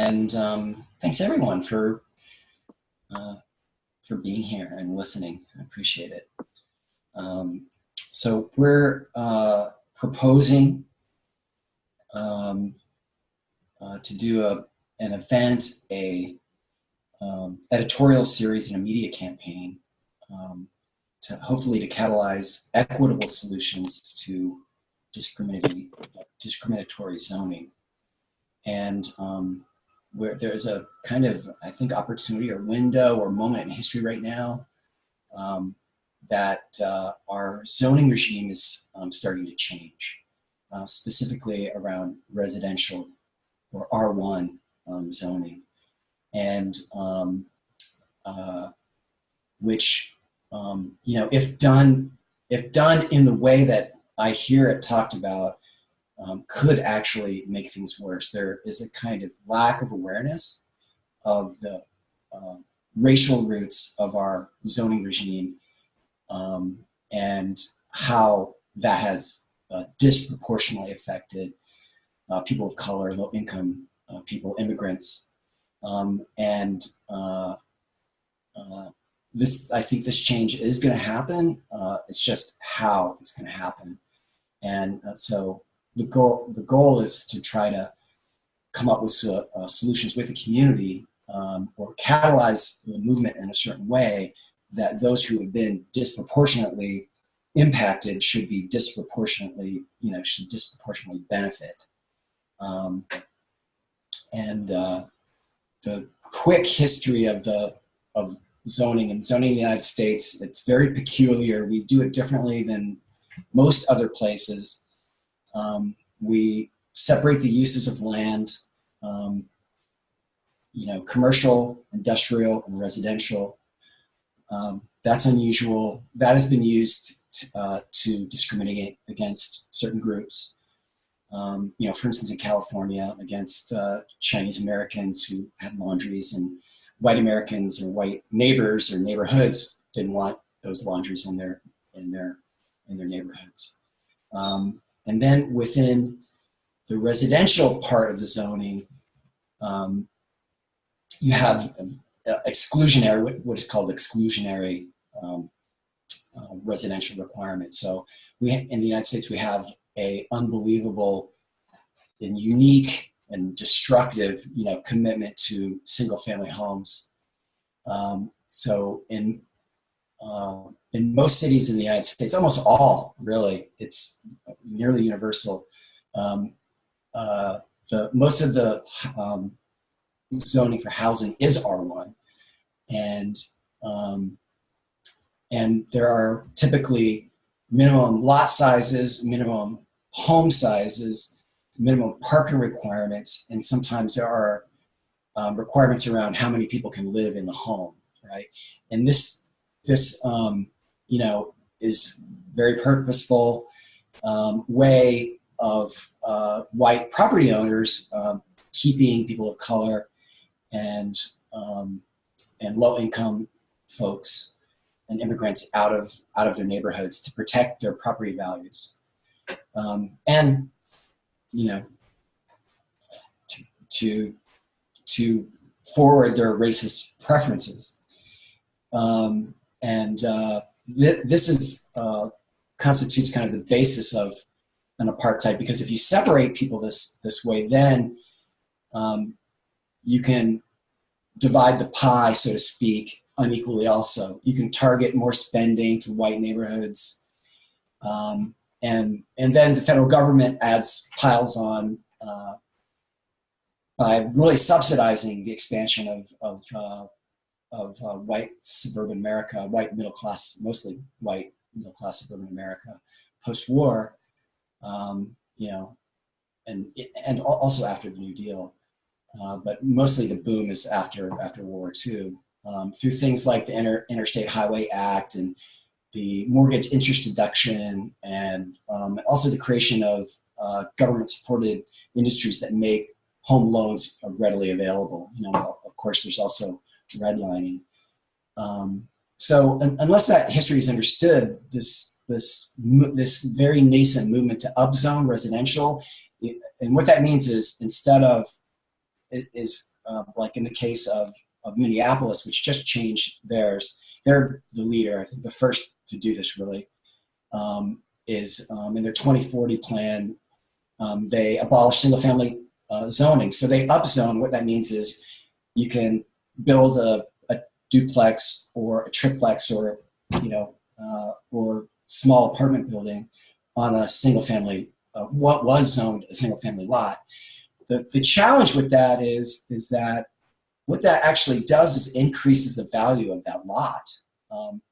And thanks everyone for being here and listening. I appreciate it. So we're proposing to do an event, editorial series and a media campaign to hopefully to catalyze equitable solutions to discriminatory zoning. And where there's a kind of, I think, opportunity or window or moment in history right now that our zoning regime is starting to change, specifically around residential or R1 zoning, and which, if done in the way that I hear it talked about, could actually make things worse. There is a kind of lack of awareness of the racial roots of our zoning regime and how that has disproportionately affected people of color, low-income people, immigrants, and I think this change is going to happen. It's just how it's going to happen, and so the goal is to try to come up with solutions with the community, or catalyze the movement in a certain way that those who have been disproportionately impacted should disproportionately benefit. And the quick history of zoning in the United States, it's very peculiar. We do it differently than most other places. We separate the uses of land, commercial, industrial, and residential. That's unusual. That has been used to discriminate against certain groups. For instance, in California, against Chinese Americans who had laundries, and white Americans or white neighbors or neighborhoods didn't want those laundries in their neighborhoods. And then within the residential part of the zoning, you have exclusionary, what is called exclusionary residential requirements. So in the United States, we have a unbelievable and unique and destructive, commitment to single-family homes. So in most cities in the United States, almost all, really, it's nearly universal. Most of the zoning for housing is R1, and there are typically minimum lot sizes, minimum home sizes, minimum parking requirements, and sometimes there are requirements around how many people can live in the home, right? And this is very purposeful way of white property owners keeping people of color and low-income folks and immigrants out of their neighborhoods to protect their property values, and to forward their racist preferences. This is constitutes kind of the basis of an apartheid, because if you separate people this way, then you can divide the pie, so to speak, unequally also. You can target more spending to white neighborhoods, and then the federal government piles on by really subsidizing the expansion of white suburban America, white middle class, mostly white middle class suburban America, post-war, and also after the New Deal, but mostly the boom is after World War II, through things like the Interstate Highway Act and the mortgage interest deduction, and also the creation of government-supported industries that make home loans readily available. Of course, there's also redlining. So unless that history is understood, this very nascent movement to upzone residential, and what that means is instead of is like in the case of Minneapolis, which just changed theirs. They're the leader, I think the first to do this really, is in their 2040 plan. They abolished single family zoning. So they upzone. What that means is you can build a duplex or a triplex or, or small apartment building on a single family, what was zoned a single family lot. The challenge with that is that what that actually does is increases the value of that lot.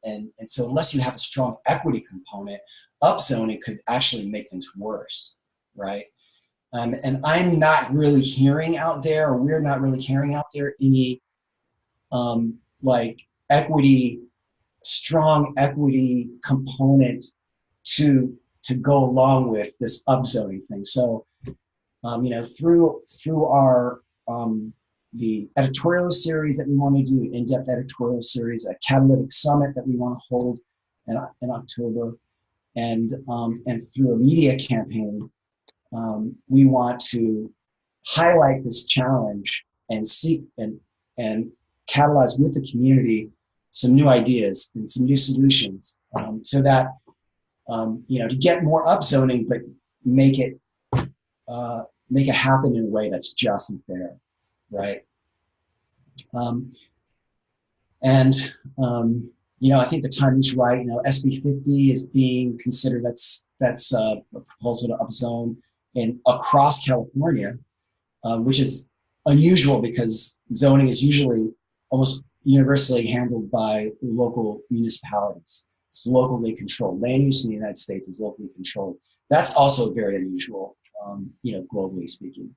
And so unless you have a strong equity component, upzoning could actually make things worse, right? And I'm not really hearing out there, or we're not really hearing out there any like strong equity component to go along with this upzoning thing. So through our the editorial series that we want to do, in-depth editorial series, a catalytic summit that we want to hold in October, and through a media campaign, we want to highlight this challenge and seek and catalyze with the community some new ideas and some new solutions, so that to get more upzoning, but make it happen in a way that's just and fair, right? I think the timing's right. SB 50 is being considered. That's a proposal to upzone across California, which is unusual because zoning is usually almost universally handled by local municipalities. It's locally controlled. Land use in the United States is locally controlled. That's also very unusual, globally speaking.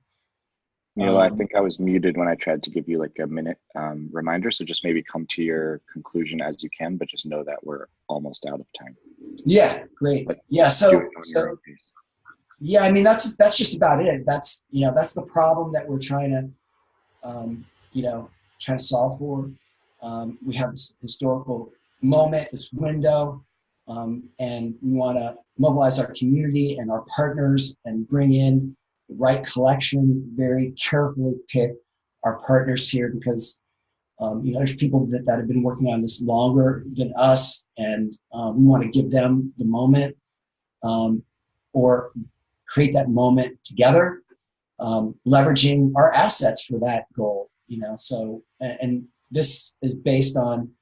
Neil, I think I was muted when I tried to give you like a minute reminder. So just maybe come to your conclusion as you can, but just know that we're almost out of time. Yeah, great. But yeah, so yeah, I mean that's just about it. That's the problem that we're trying to solve for. We have this historical moment, this window, and we want to mobilize our community and our partners and bring in the right collection, very carefully pick our partners here, because there's people that have been working on this longer than us, and we want to give them the moment, or create that moment together, leveraging our assets for that goal. So and this is based on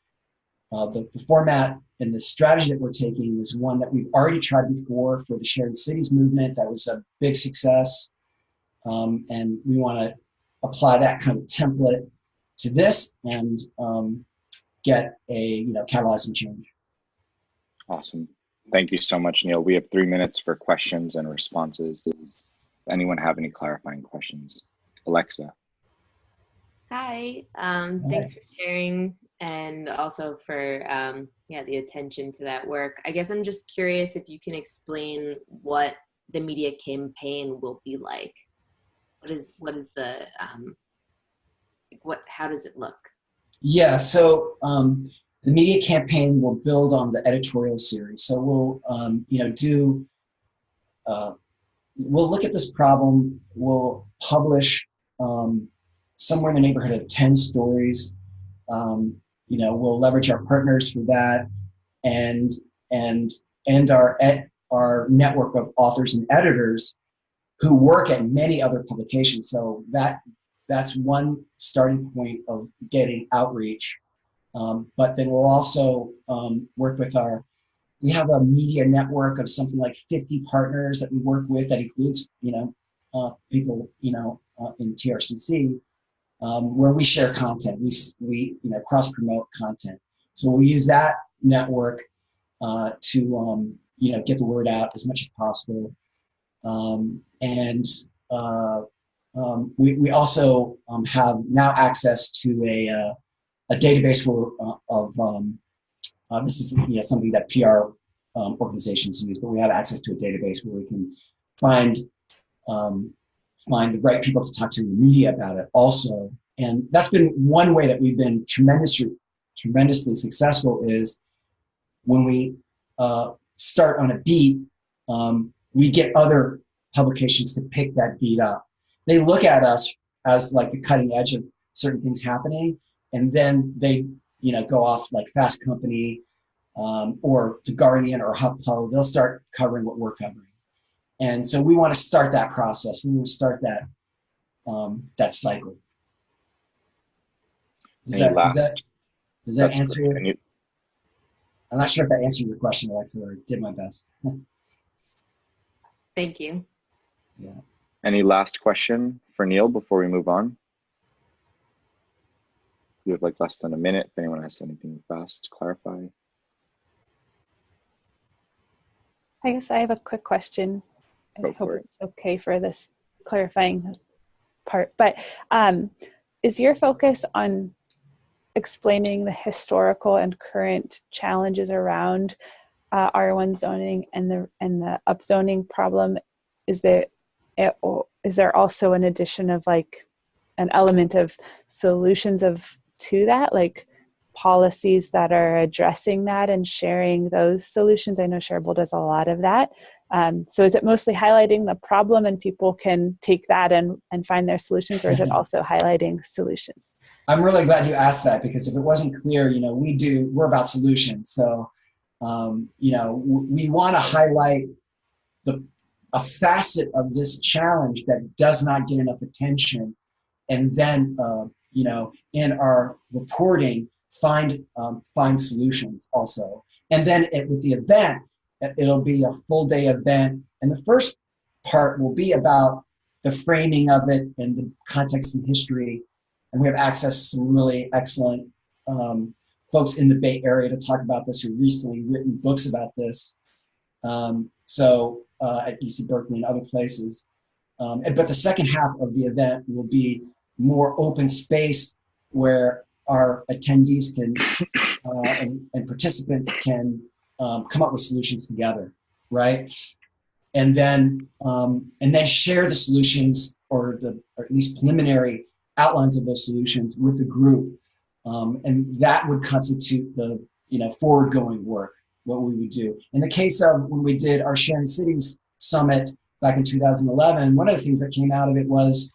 the format and the strategy that we're taking is one that we've already tried before for the Shared Cities movement. That was a big success. And we want to apply that kind of template to this and get a catalyzing change. Awesome. Thank you so much, Neil. We have 3 minutes for questions and responses. Does anyone have any clarifying questions? Alexa. Hi. Thanks for sharing, and also for the attention to that work. I guess I'm just curious if you can explain what the media campaign will be like. What is the how does it look? Yeah, so the media campaign will build on the editorial series. So we'll we'll look at this problem. We'll publish somewhere in the neighborhood of 10 stories. We'll leverage our partners for that, and our network of authors and editors who work at many other publications. So that's one starting point of getting outreach. But then we'll also work with we have a media network of something like 50 partners that we work with that includes, people, in TRCC, where we share content. We cross-promote content. So we'll use that network to, get the word out as much as possible. We also have now access to a database of this is something that PR organizations use, but we have access to a database where we can find the right people to talk to in the media about it also. And that's been one way that we've been tremendously successful, is when we start on a beat, we get other publications to pick that beat up. They look at us as like the cutting edge of certain things happening, and then they, go off like Fast Company, or The Guardian or HuffPo. They'll start covering what we're covering, and so we want to start that process. We want to start that cycle. Does that answer your? I'm not sure if that answered your question, Alexa, or did my best. Thank you. Yeah. Any last question for Neil before we move on? You have like less than a minute. If anyone has anything fast to clarify. I guess I have a quick question. I hope it's okay for this clarifying part. But is your focus on explaining the historical and current challenges around R1 zoning and the upzoning problem? Is there also an addition of like an element of solutions to that, like policies that are addressing that and sharing those solutions? I know Shareable does a lot of that. So is it mostly highlighting the problem and people can take that and find their solutions, or is it also highlighting solutions? I'm really glad you asked that, because if it wasn't clear, we're about solutions. So, we want to highlight a facet of this challenge that does not get enough attention, and then, in our reporting, find solutions also. And then with the event, it'll be a full day event. And the first part will be about the framing of it and the context and history. And we have access to some really excellent folks in the Bay Area to talk about this, who've recently written books about this. At UC Berkeley and other places. But the second half of the event will be more open space, where our attendees can and participants can come up with solutions together, right? And then share the solutions, or at least preliminary outlines of those solutions with the group, and that would constitute the forward-going work, what we would do. In the case of when we did our Sharing Cities Summit back in 2011, one of the things that came out of it was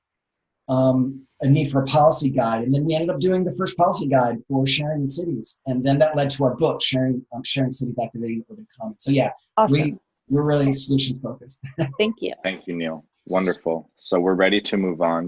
a need for a policy guide. And then we ended up doing the first policy guide for sharing in cities. And then that led to our book, Sharing Cities, Activating Urban Commons. So yeah, awesome. We're really solutions focused. Thank you. Thank you, Neil. Wonderful. So we're ready to move on